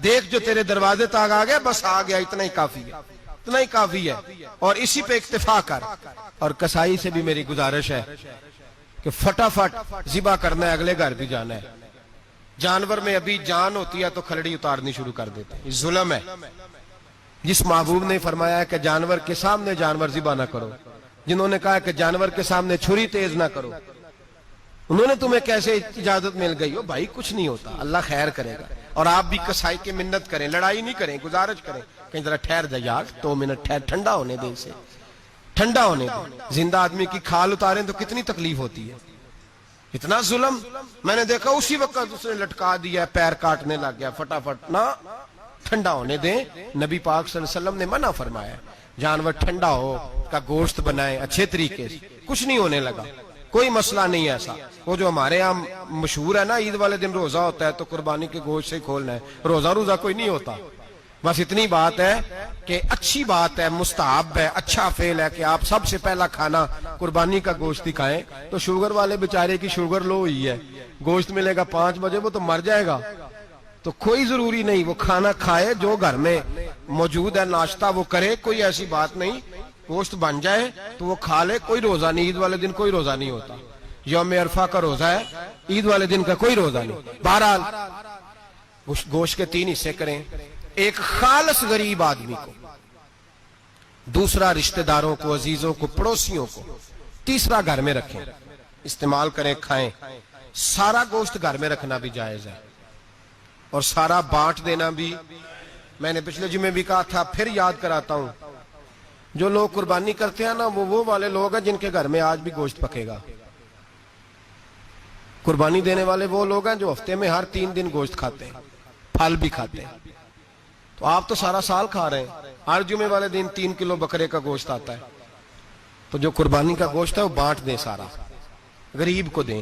دیکھ جو تیرے دروازے تک آ گیا، بس آ گیا، اتنا ہی کافی ہے، اتنا ہی کافی ہے، اور اسی پہ اکتفا کر۔ اور کسائی سے بھی میری گزارش ہے کہ فٹافٹ ذبح کرنا ہے، اگلے گھر بھی جانا ہے۔ جانور میں ابھی جان ہوتی ہے تو کھلڑی اتارنی شروع کر دیتے ہیں، یہ ظلم ہے۔ جس محبوب نے فرمایا ہے کہ جانور کے سامنے جانور ذبح نہ کرو، جنہوں نے کہا کہ جانور کے سامنے چھری تیز نہ کرو، انہوں نے تمہیں کیسے اجازت مل گئی ہو؟ بھائی کچھ نہیں ہوتا، اللہ خیر کرے گا۔ اور آپ بھی کسائی کی منت کریں، لڑائی نہیں کریں، گزارش کریں، کہیں ذرا ٹھہر جا یار، 2 منٹ ٹھہر، ٹھنڈا ہونے دے اسے، ٹھنڈا ہونے دے۔ زندہ آدمی کی کھال اتاریں تو کتنی تکلیف ہوتی ہے۔ اتنا ظلم میں نے دیکھا، اسی وقت اس نے لٹکا دیا، پیر کاٹنے لگ گیا، فٹافٹ نہ، ٹھنڈا ہونے دیں۔ نبی پاک صلی اللہ علیہ وسلم نے منع فرمایا، جانور ٹھنڈا ہو کا گوشت بنائیں اچھے طریقے سے، کچھ نہیں ہونے لگا، کوئی مسئلہ نہیں ہے ایسا۔ وہ جو ہمارے یہاں مشہور ہے نا، عید والے دن روزہ ہوتا ہے تو قربانی کے گوشت سے کھولنا ہے، روزہ کوئی نہیں ہوتا۔ بس اتنی بات ہے کہ اچھی بات ہے، مستحب ہے، اچھا فعل ہے کہ آپ سب سے پہلا کھانا قربانی کا گوشت ہی کھائیں۔ تو شوگر والے بیچارے کی شوگر لو ہوئی ہے، گوشت ملے گا 5 بجے، وہ تو مر جائے گا۔ تو کوئی ضروری نہیں، وہ کھانا کھائے جو گھر میں موجود ہے، ناشتہ وہ کرے، کوئی ایسی بات نہیں، گوشت بن جائے تو وہ کھا لے، کوئی روزہ نہیں۔ عید والے دن کوئی روزہ نہیں ہوتا، یوم عرفہ کا روزہ ہے، عید والے دن کا کوئی روزہ نہیں۔ بہرحال گوشت کے 3 حصے کریں، ایک خالص غریب آدمی کو، دوسرا رشتہ داروں کو، عزیزوں کو، پڑوسیوں کو، تیسرا گھر میں رکھیں، استعمال کریں، کھائیں۔ سارا گوشت گھر میں رکھنا بھی جائز ہے، اور سارا بانٹ دینا بھی۔ میں نے پچھلے جمعے بھی کہا تھا، پھر یاد کراتا ہوں، جو لوگ قربانی کرتے ہیں نا، وہ والے لوگ ہیں جن کے گھر میں آج بھی گوشت پکے گا۔ قربانی دینے والے وہ لوگ ہیں جو ہفتے میں ہر 3 دن گوشت کھاتے ہیں، پھل بھی کھاتے ہیں۔ تو آپ تو سارا سال کھا رہے ہیں، ہر جمعے والے دن 3 کلو بکرے کا گوشت آتا ہے۔ تو جو قربانی کا گوشت ہے وہ بانٹ دیں، سارا غریب کو دیں۔